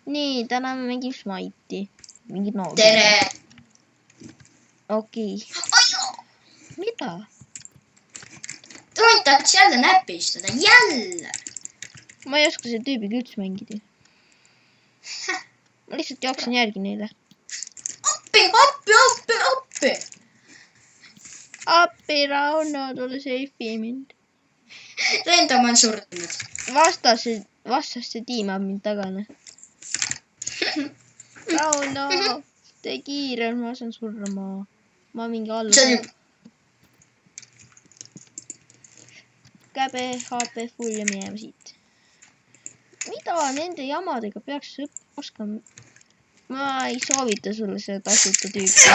Nii, täna me mängime Smite'i. Mingid nood. Tere! Okei. Mida? Tont tahaks jälle näpistada. Jälle! Ma ei oska selle tüübiga üldse mängida. Ma lihtsalt jooksen järgi neile. Appi! Appi, Rauno, tule seifi mind. Rendamaa on surnud. Vastaste tiimab mind tagane. Rauno, tee kiire, ma saan surma. Ma mingi alla. Käbe, HP full ja minema siit. Mida nende jamadega peaks oskama? Ma ei soovita sulle seda tasuta tüüpi.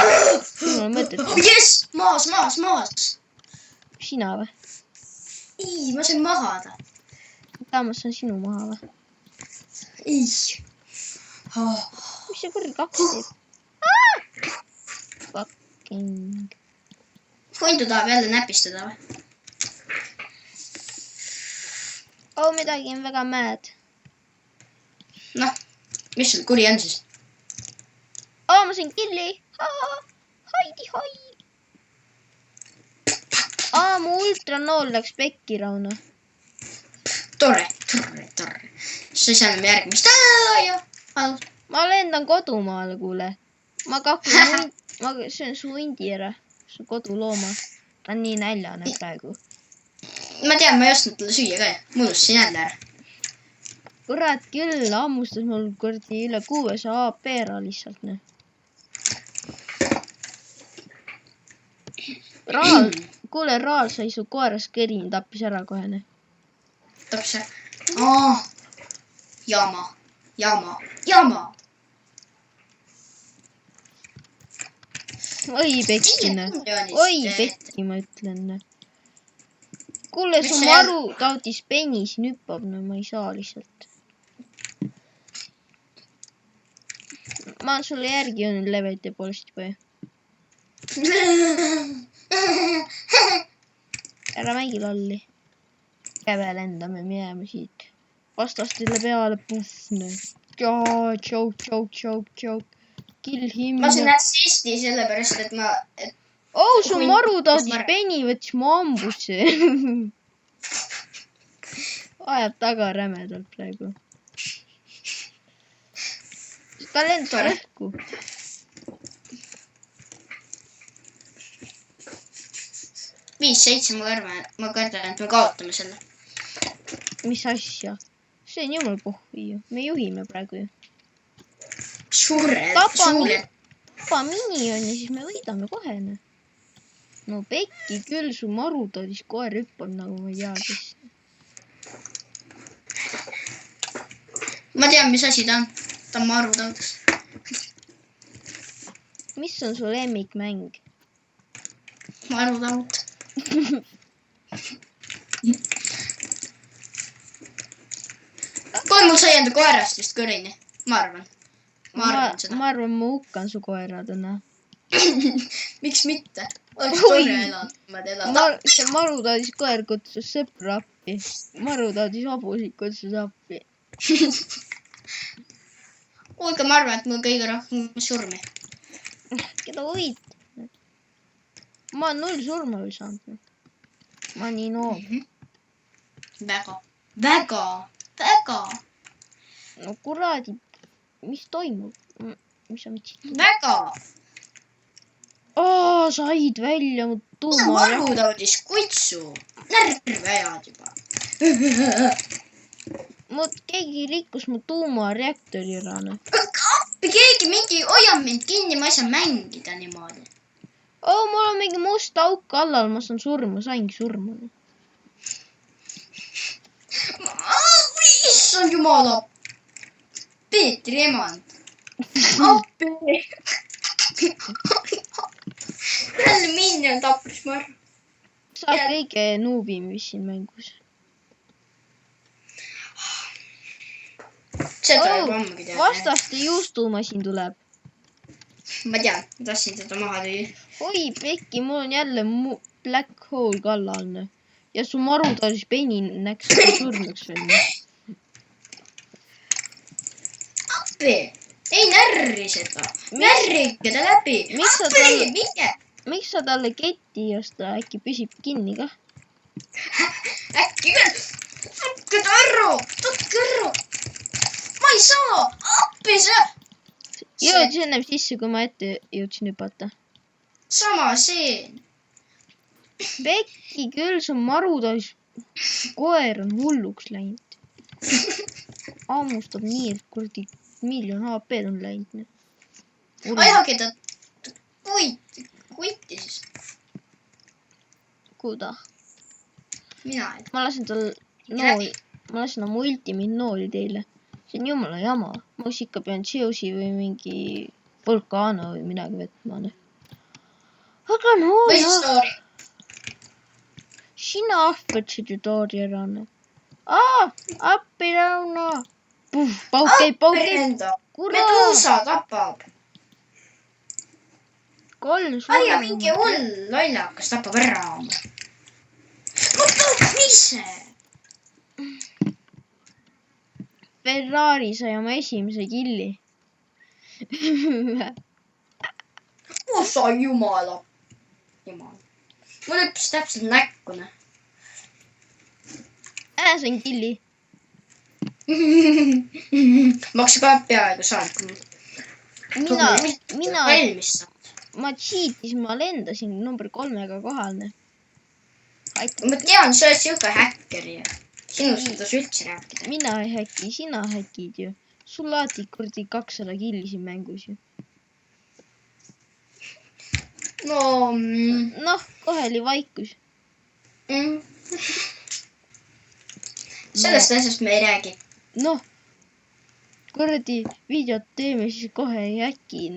Mul on mõtet. Jess! Maas! Sina või? Ei, ma sain magada. Ma saan sinu maha või? Ei. Mis see kurri kaks teeb? Fucking. Hundu tahab jälle näpistada või? Midagi on väga mad. Noh, mis sul kuri on siis? Ma sain killi. Haidi hoi. Mu ultranool läks pekki, Rauno. Tore. Siis ei saa enam järgmist. Ma lendan kodumaale, kuule. Ma söön su hundi ära. Su kodulooma. Ta on nii näljane praegu. Ma tean, ma ei ostnud talle süüa ka. Munustasin jälle ära. Kurat küll, ammustas mul kurdi üle 600 AP ära lihtsalt. Kuule, Raal sai su koeras kõrin, tappis ära kohe. Tappis ära? Jama. Oi pekki, ma ütlen. Kuule, su maru tautis Penny siin hüppab, ma ei saa lihtsalt. Ma olen sulle järgi jõudnud levelite poolest juba. Ära mängi lolli. Käve lendame, minema siit. Vastastele peale, puhne. Joke. Kill him. Ma sain assisti sellepärast, et ma... su maru tautis Penny võttis mu ambusse. Ajab taga rämedalt praegu. Ta lendas õhku. ma kardan, et me kaotame selle. Mis asja? See on jumal pohvi ju. Me juhime praegu ju. Tapa minion ja siis me võidame kohe. No pekki küll, su marutadis koer hüppab nagu ma ei tea, kes. Ma tean, mis asi ta on. Ta on marutadis. Mis on su lemmikmäng? Marutaud. Kui mul sai enda koerast vist kõrini? Ma arvan seda. Ma arvan, ma hukkan su koeradena. Miks mitte? Oleks tore elada. See marutaadis koer kutsus sõpra appi. Marutaadis hobusik kutsus appi. Kuulge, ma arvan, et mul kõige rohkem surmi. Keda võid? Ma olen 0 surma veel saanud. Ma nii noob. Väga. No kuradi, mis toimub? Mis on mitsi? Väga. Said välja mu tuuma. Marutaudis kutsu. Närve ajad juba. Keegi rikkus mu tuumareaktori ära. Keegi mingi hoiab mind kinni, ma ei saa mängida niimoodi. Mul on mingi must auk kallal, ma saan surma, saingi surma. Issand jumala. Peetri emand. Appi. Jälle minion tappis marr. Sa oled kõige nuubim vist siin mängus. Seda juba ammugi teada. Vastaste juustumasin tuleb. Ma tean, ma tahtsin teda maha tüüa. Oi, pekki, mul on jälle black hole kallal. Ja su marutadis Penny näks surnuks veel. appi! Ei närri seda! Närrige ta läbi! Appi! Minge! Miks sa talle ketti ei osta? Äkki püsib kinni kah? Äkki küll! Võtke ta ära! Võtke ära! Ma ei saa! Appi see! Jõudis ennem sisse, kui ma ette jõudsin hüpata. Sama see! Pekki küll, su marutais koer on hulluks läinud. Ammustab nii, et kurdi miljon HP-d on läinud. Ajage ta kuiti siis. Kuda? Mina ei. Ma lasen tal nooli. Ma lasen oma ultimid nooli teile. See on jumala jama. Ma ikka pean Zeus'i või mingi vulkaano või midagi võtma. Aga no Või jah. story. Sina ahvetsid ju toori ära. Appi Rauno. Pauk käib. Meduusa tapab. 3 Aia mingi hull lollakas tapab ära. Oota, mis see? Ferrari sai oma esimese killi. Osa jumala. Mul hüppis täpselt näkku. Sain killi. Ma oleks ka peaaegu saanud. Ma cheatis, ma lendasin number 3-ga kohale. Ma tean, sa oled siuke häkkeri. Sinust ei tasu üldse rääkida. Mina ei häki, sina häkid ju. Sul laati kurdi 200 killi siin mängus ju. Noh, kohe oli vaikus. Sellest asjast me ei räägi. Noh, kurdi videot teeme, siis kohe ei häki.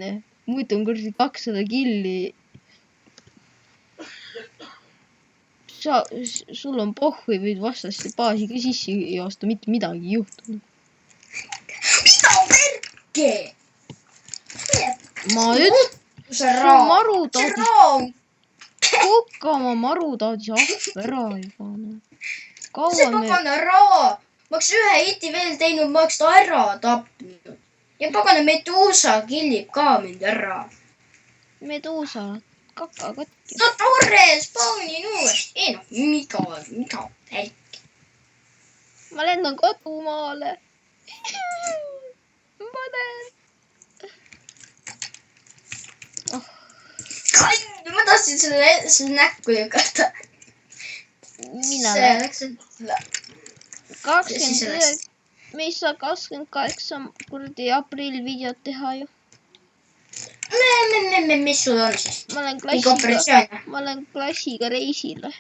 Muidu on kurdi 200 killi. Sul on pohhui, võid vastaste baasi ka sisse joosta, mitte midagi ei juhtunud. Mida perke? Ma ütlen, su maru taadis. Kukka oma maru taadis ahv ära juba. See pagana raa. Ma oleks ühe hiti veel teinud, ma oleks ta ära tapnud. Ja pagana Meduusa killib ka mind ära. Meduusa, kaka katki. No tore, spawnin uuesti. Ei noh, mida perke. Ma lendan kodumaale. Ma teen. Ma tahtsin selle näkku jõgata. Mina läksin. 29, me ei saa 28 kurdi aprill videot teha ju. Mis sul on siis? Ma olen klassiga reisile.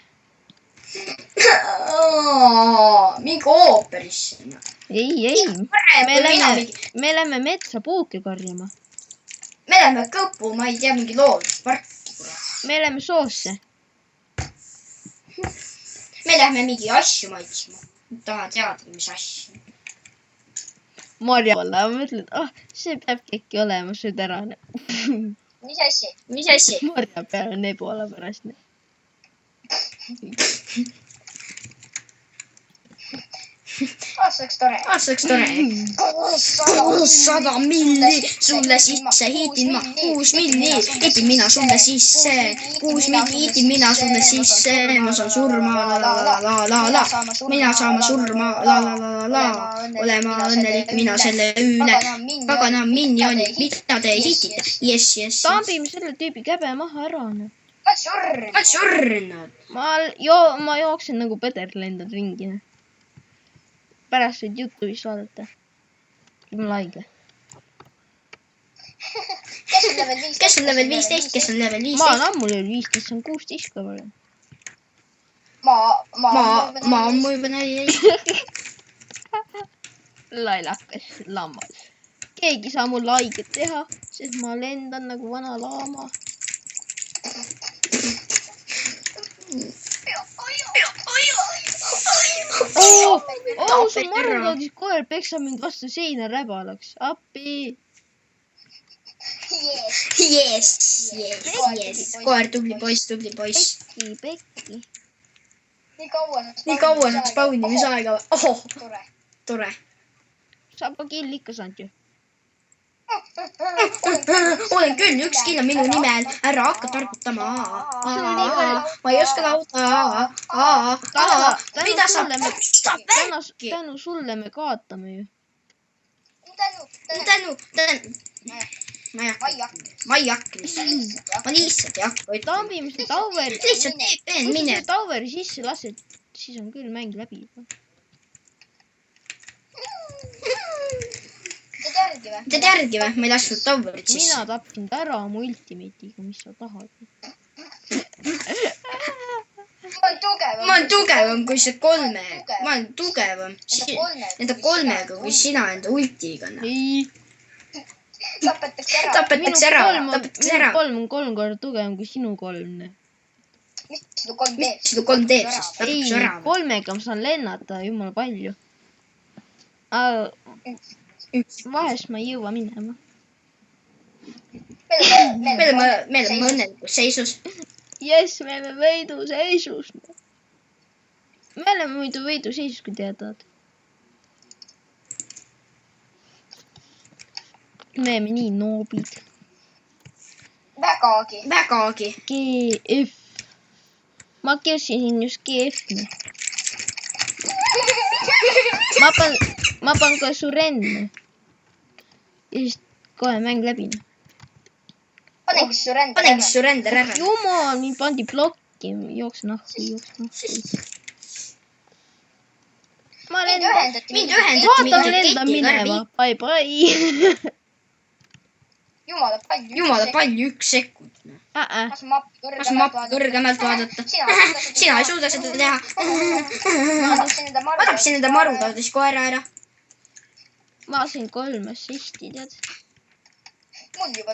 Mingi ooperisse. Ei. Me läheme metsa puuke korjama. Me läheme kõpu, ma ei tea, mingi loodusparki. Me läheme soosse. Me läheme mingi asju maitsma. Taha teada, mis asju. Marja olla, ma mõtlen, see peabki äkki olema süderane. Mis asju? Marja peale nebu olla pärast. Aastaks tore. 600 milli sulle sisse hiitin ma. 6 milli hiitin mina sulle sisse. 6 milli hiitin mina sulle sisse. Ma saan surma, la. Mina saama surma, la. Olema õnnelik mina selle üle. Pagana minjonid, mida te hiitite? Yes. Tambime selle tüübi käbe maha ära. Ma surnud. Ma jooksen nagu Peder, lendan ringi. Pärast võid YouTube'is vaadata. Jumala haige. Kes on level 15? Kes on level 15? Ma on ammu level 15, see on 16 ka veel. Ma ammu juba näi. Lailakas lammas. Keegi saa mul haiget teha, sest ma lendan nagu vana laama. Su marulaadis koer peksab mind vastu seina räbalaks. Appi. Yes. Koer, tubli poiss. Pekki. Nii kaua saaks spawnimisaega. Tore. Saab ka kill ikka saanud ju. olen küll, üks kill on minu nimel, ära hakka targutama. ma ei oska laulda. mida sa püstad värki? tänu sulle me kaotame ju. tänu. ma ei hakka lihtsalt. ma lihtsalt ei hakka. tambime seda Toweri. lihtsalt teen, kui mine. sa Toweri sisse lased, siis on küll mäng läbi. teed järgi või? ma ei lasknud Towerit sisse. mina tapsin ta ära oma ultimate'iga, mis sa tahad. ma olen tugevam kui see kolmega. ma olen tugevam nende kolmega kui sina enda ultiga. ei. tapetakse ära. minu kolm on 3 korda tugevam kui sinu 3. mis sinu 3 teeb siis? ei, tapetakse ära. 3-ga ma saan lennata jumala palju. vahest ma ei jõua minema. me oleme õnnelikus seisus. Jess, me oleme võiduseisus. me oleme muidu võiduseisus, kui teadad. me oleme nii noobid. vägagi. GF. ma kirsisin just GF-ni. ma panen kohe surenne. ja siis kohe mäng läbi. panegi surrender ära. jumal, mind pandi plokki. jookse nahku. mind ühendati. vaata, lendan minema. Bye bye. jumala palju, 1 sekund. las ma mappi kõrgemalt vaadata. sina ei suuda seda teha. ma tapsin nende marutaldis koera ära. ma sain 3 assisti, tead. mul juba